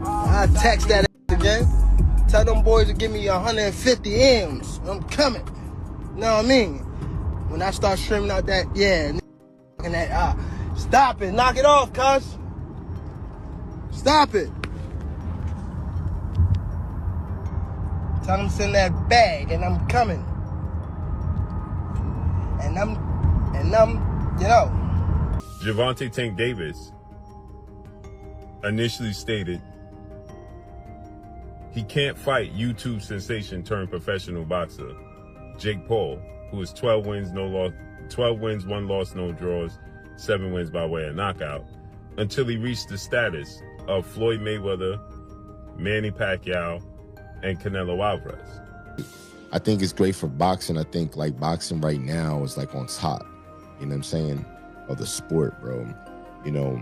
I text that again. Tell them boys to give me 150 M's. I'm coming. You know what I mean? When I start streaming out that, and that, stop it. Knock it off, cuz. Stop it. Tell them to send that bag, and I'm coming. And I'm, you know. Gervonta Davis initially stated he can't fight YouTube sensation turned professional boxer Jake Paul, who is 12 wins, 1 loss, no draws, 7 wins by way of knockout, until he reached the status of Floyd Mayweather, Manny Pacquiao, and Canelo Alvarez. I think it's great for boxing. I think like boxing right now is like on top, you know what I'm saying, of the sport, bro. You know,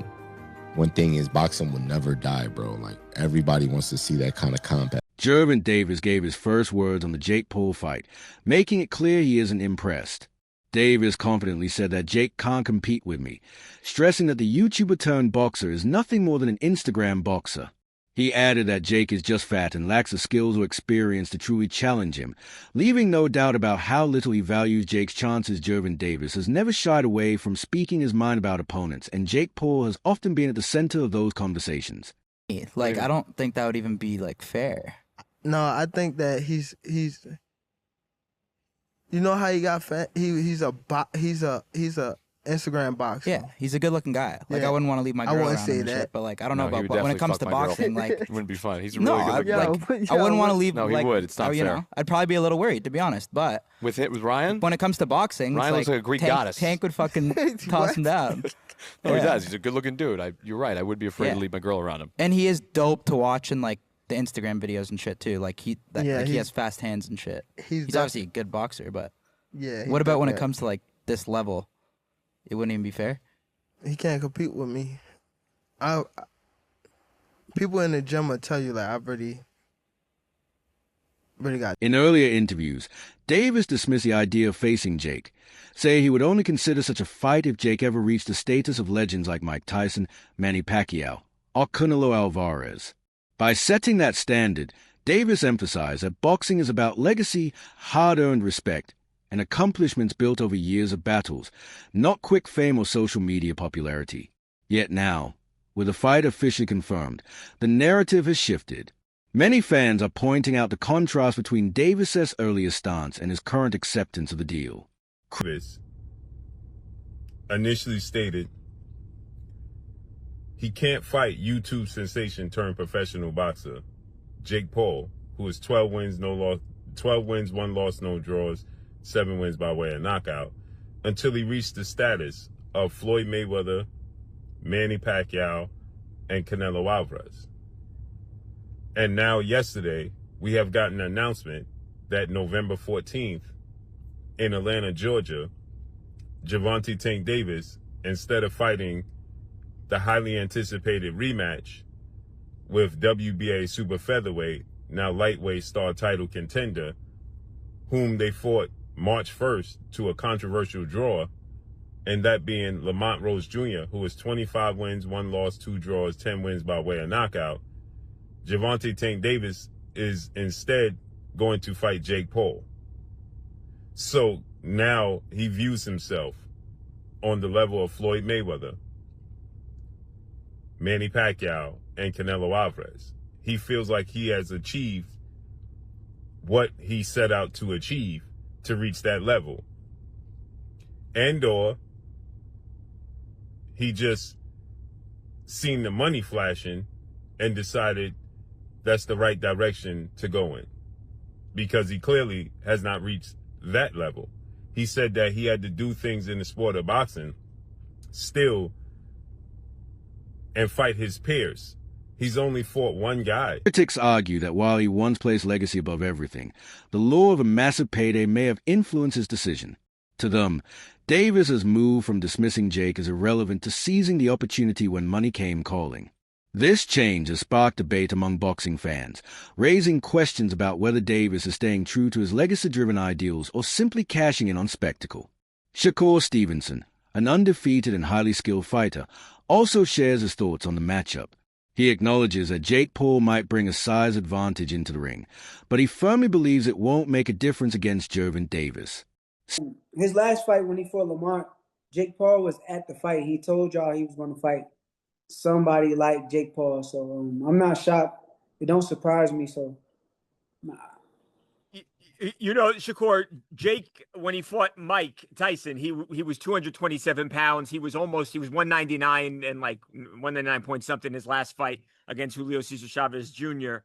one thing is boxing will never die, bro. Like everybody wants to see that kind of combat. Gervonta Davis gave his first words on the Jake Paul fight, making it clear he isn't impressed. Davis confidently said that Jake can't compete with me, stressing that the YouTuber-turned-boxer is nothing more than an Instagram boxer. He added that Jake is just fat and lacks the skills or experience to truly challenge him, leaving no doubt about how little he values Jake's chances. Gervonta Davis has never shied away from speaking his mind about opponents, and Jake Paul has often been at the center of those conversations. Like, I don't think that would even be, like, fair. No, I think that he's you know how he got fat? He's a Instagram boxer. Yeah, he's a good-looking guy. Like, I wouldn't want to leave my girl around him and shit, but, like, I don't know about when it comes to boxing, like... It wouldn't be fun. He's a really good-looking guy. I wouldn't want to leave... No, he would. It's not fair. You know, I'd probably be a little worried, to be honest, but... With Ryan? When it comes to boxing... Ryan looks like a Greek goddess. Tank would fucking toss him down. No, he does. He's a good-looking dude. You're right. I would be afraid to leave my girl around him. And he is dope to watch in, like, the Instagram videos and shit, too. Like, he has fast hands and shit. He's obviously a good boxer, but... Yeah. What about when it comes to, like, this level? It wouldn't even be fair? He can't compete with me. People in the gym will tell you, like, I've really got... In earlier interviews, Davis dismissed the idea of facing Jake, saying he would only consider such a fight if Jake ever reached the status of legends like Mike Tyson, Manny Pacquiao, or Canelo Alvarez. By setting that standard, Davis emphasized that boxing is about legacy, hard-earned respect, and accomplishments built over years of battles, not quick fame or social media popularity. Yet now, with the fight officially confirmed, the narrative has shifted. Many fans are pointing out the contrast between Davis' earlier stance and his current acceptance of the deal. Davis initially stated he can't fight YouTube sensation turned professional boxer Jake Paul, who is 12 wins, 1 loss, no draws, 7 wins by way of knockout, until he reached the status of Floyd Mayweather, Manny Pacquiao, and Canelo Alvarez. And now yesterday, we have gotten an announcement that November 14th in Atlanta, Georgia, Gervonta Davis, instead of fighting the highly anticipated rematch with WBA super featherweight, now lightweight star title contender, whom they fought March 1st to a controversial draw, and that being Lamont Rose Jr., who is 25 wins, 1 loss, 2 draws, 10 wins by way of knockout. Gervonta Davis is instead going to fight Jake Paul. So now he views himself on the level of Floyd Mayweather, Manny Pacquiao, and Canelo Alvarez. He feels like he has achieved what he set out to achieve to reach that level. And or he just seen the money flashing and decided that's the right direction to go in, because he clearly has not reached that level. He said that he had to do things in the sport of boxing still and fight his peers. He's only fought one guy. Critics argue that while he once placed legacy above everything, the lure of a massive payday may have influenced his decision. To them, Davis has moved from dismissing Jake as irrelevant to seizing the opportunity when money came calling. This change has sparked debate among boxing fans, raising questions about whether Davis is staying true to his legacy-driven ideals or simply cashing in on spectacle. Shakur Stevenson, an undefeated and highly skilled fighter, also shares his thoughts on the matchup. He acknowledges that Jake Paul might bring a size advantage into the ring, but he firmly believes it won't make a difference against Gervonta Davis. His last fight when he fought Lamont, Jake Paul was at the fight. He told y'all he was going to fight somebody like Jake Paul. So I'm not shocked. It don't surprise me. So, nah. You know, Shakur, Jake, when he fought Mike Tyson, he was 227 pounds. He was 199 and like 199 point something his last fight against Julio Cesar Chavez Jr.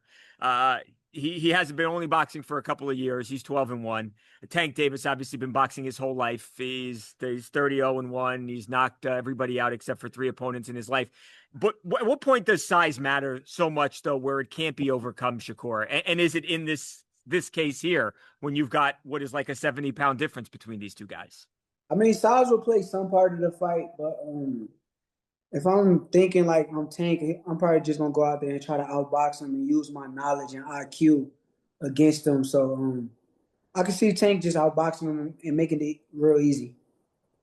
He hasn't been only boxing for a couple of years. He's 12-1. Tank Davis obviously been boxing his whole life. He's 30-1. He's knocked everybody out except for 3 opponents in his life. But at what point does size matter so much, though, where it can't be overcome, Shakur? And is it in this case here when you've got what is like a 70-pound difference between these two guys? I mean, size will play some part of the fight, but if I'm thinking like I'm Tank, I'm probably just gonna go out there and try to outbox him and use my knowledge and IQ against him. So I can see Tank just outboxing him and making it real easy.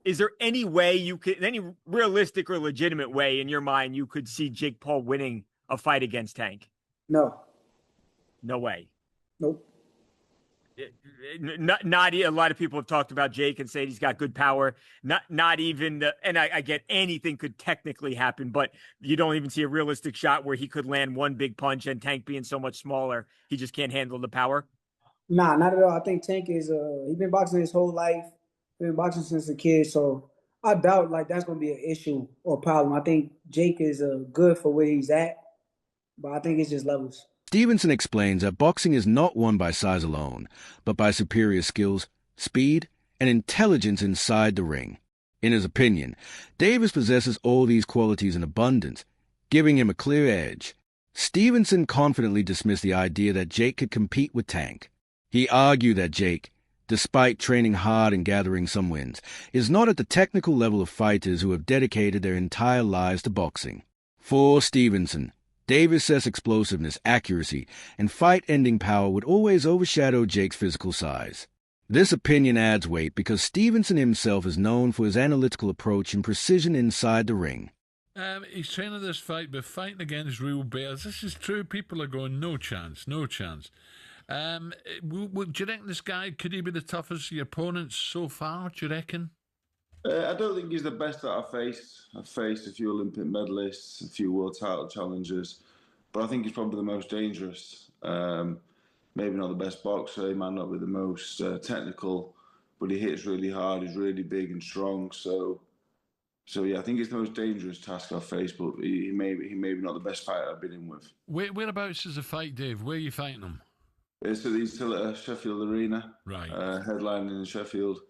Is there any way any realistic or legitimate way in your mind you could see Jake Paul winning a fight against Tank? No. No way. Nope. Not a lot of people have talked about Jake and said he's got good power. Not even and I get anything could technically happen, but you don't even see a realistic shot where he could land one big punch, and Tank being so much smaller, he just can't handle the power. Nah, not at all. I think Tank is he's been boxing his whole life. He's been boxing since a kid, so I doubt like that's gonna be an issue or problem. I think Jake is good for where he's at, but I think it's just levels. Stevenson explains that boxing is not won by size alone, but by superior skills, speed, and intelligence inside the ring. In his opinion, Davis possesses all these qualities in abundance, giving him a clear edge. Stevenson confidently dismissed the idea that Jake could compete with Tank. He argued that Jake, despite training hard and gathering some wins, is not at the technical level of fighters who have dedicated their entire lives to boxing. For Stevenson, Davis' explosiveness, accuracy, and fight-ending power would always overshadow Jake's physical size. This opinion adds weight because Stevenson himself is known for his analytical approach and precision inside the ring. He's training this fight, but fighting against real bears. This is true. People are going, no chance, no chance. Do you reckon this guy, could he be the toughest of your opponents so far, do you reckon? I don't think he's the best that I've faced. I've faced a few Olympic medalists, a few world title challengers, but I think he's probably the most dangerous. Maybe not the best boxer, he might not be the most technical, but he hits really hard, he's really big and strong. So yeah, I think it's the most dangerous task I've faced, but he may be not the best fighter I've been in with. Whereabouts is the fight, Dave? Where are you fighting him? He's still at Sheffield Arena, right? Headlining in Sheffield,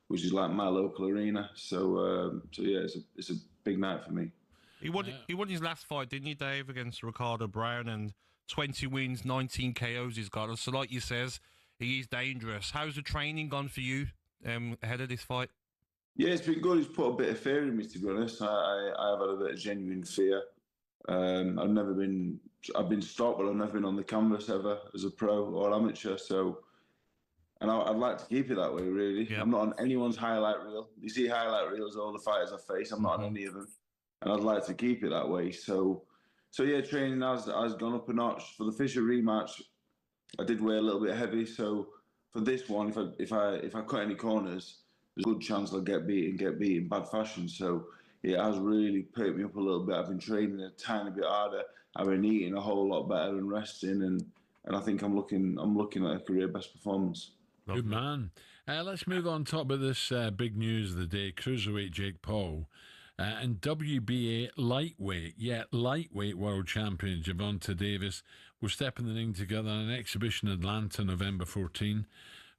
which is like my local arena. So yeah, it's a big night for me. He won his last fight, didn't he, Dave, against Ricardo Brown, and 20 wins, 19 KOs he's got. So like you says, he is dangerous. How's the training gone for you ahead of this fight? Yeah, it's been good. He's put a bit of fear in me, to be honest. I have had a bit of genuine fear. I've been stopped, but I've never been on the canvas ever as a pro or amateur. So, and I'd like to keep it that way, really. Yeah. I'm not on anyone's highlight reel. You see highlight reels of all the fighters I face. I'm not on any of them, and I'd like to keep it that way. So yeah, training has gone up a notch. For the Fisher rematch, I did weigh a little bit heavy. So for this one, if I cut any corners, there's a good chance I'll get beat in bad fashion. So it has really perked me up a little bit. I've been training a tiny bit harder. I've been eating a whole lot better and resting, and I think I'm looking at a career best performance. Good man. Let's move on. Talk about this big news of the day: cruiserweight Jake Paul and WBA lightweight world champion Gervonta Davis will step in the ring together on an exhibition in Atlanta, November 14.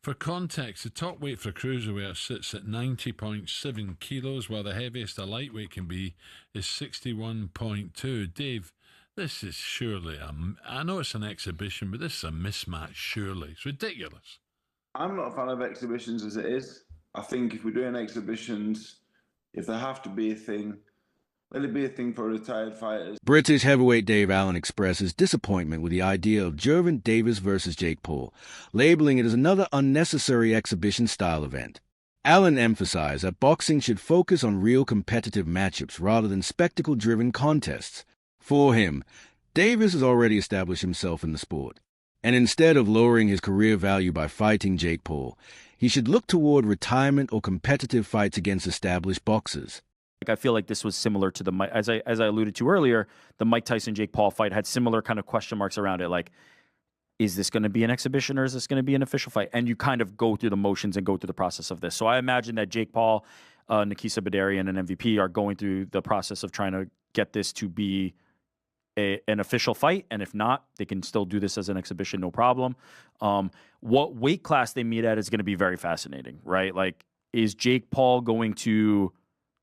For context, the top weight for cruiserweight sits at 90.7 kilos, while the heaviest a lightweight can be is 61.2. Dave, this is surely I know it's an exhibition, but this is a mismatch, surely. It's ridiculous. I'm not a fan of exhibitions as it is. I think if we're doing exhibitions, if there have to be a thing, let it be a thing for retired fighters. British heavyweight Dave Allen expresses disappointment with the idea of Gervonta Davis versus Jake Paul, labeling it as another unnecessary exhibition-style event. Allen emphasized that boxing should focus on real competitive matchups rather than spectacle-driven contests. For him, Davis has already established himself in the sport, and instead of lowering his career value by fighting Jake Paul, he should look toward retirement or competitive fights against established boxers. I feel like this was similar to as I alluded to earlier, the Mike Tyson-Jake Paul fight had similar kind of question marks around it. Like, is this going to be an exhibition or is this going to be an official fight? And you kind of go through the motions and go through the process of this. So I imagine that Jake Paul, Nikisa Badarian, and MVP are going through the process of trying to get this to be an official fight. And if not, they can still do this as an exhibition, no problem. What weight class they meet at is going to be very fascinating, right? Like, is Jake Paul going to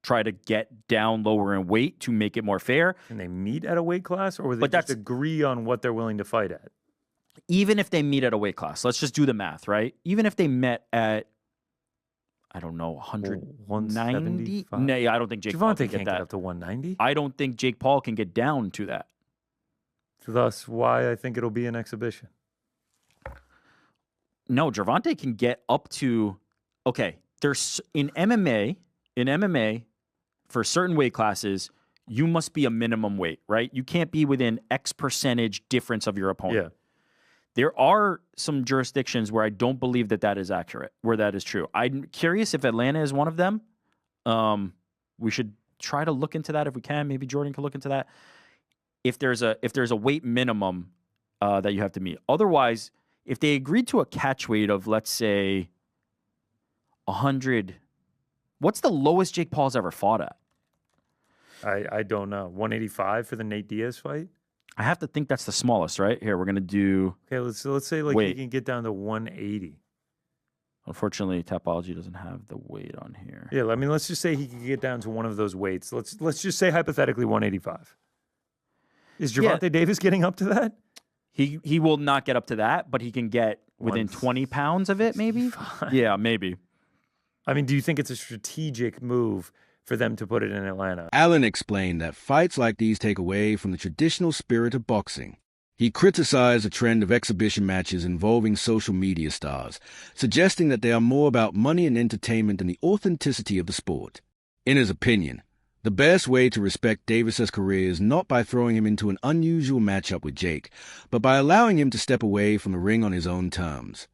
try to get down lower in weight to make it more fair? Can they meet at a weight class, or will they just agree on what they're willing to fight at? Even if they meet at a weight class, let's just do the math, right? Even if they met at, I don't know, 190? No, I don't think Jake Paul can can't get up to 190. I don't think Jake Paul can get down to that. So thus why I think it'll be an exhibition. No, Gervonta can get up to, okay, there's in MMA, for certain weight classes, you must be a minimum weight, right? You can't be within X percentage difference of your opponent. Yeah. There are some jurisdictions where I don't believe that is accurate, where that is true. I'm curious if Atlanta is one of them. We should try to look into that if we can. Maybe Jordan can look into that. If there's a weight minimum that you have to meet. Otherwise, if they agreed to a catch weight of, let's say, 100, what's the lowest Jake Paul's ever fought at? I don't know. 185 for the Nate Diaz fight? I have to think that's the smallest, right? Here, we're going to do... Okay, let's say like he can get down to 180. Unfortunately, Tapology doesn't have the weight on here. Yeah, I mean, let's just say he can get down to one of those weights. Let's just say hypothetically 185. Is Gervonta Davis getting up to that? He will not get up to that, but he can get within 20 pounds of it, maybe? Yeah, maybe. I mean, do you think it's a strategic move for them to put it in Atlanta? Allen explained that fights like these take away from the traditional spirit of boxing. He criticized the trend of exhibition matches involving social media stars, suggesting that they are more about money and entertainment than the authenticity of the sport. In his opinion, the best way to respect Davis's career is not by throwing him into an unusual matchup with Jake, but by allowing him to step away from the ring on his own terms.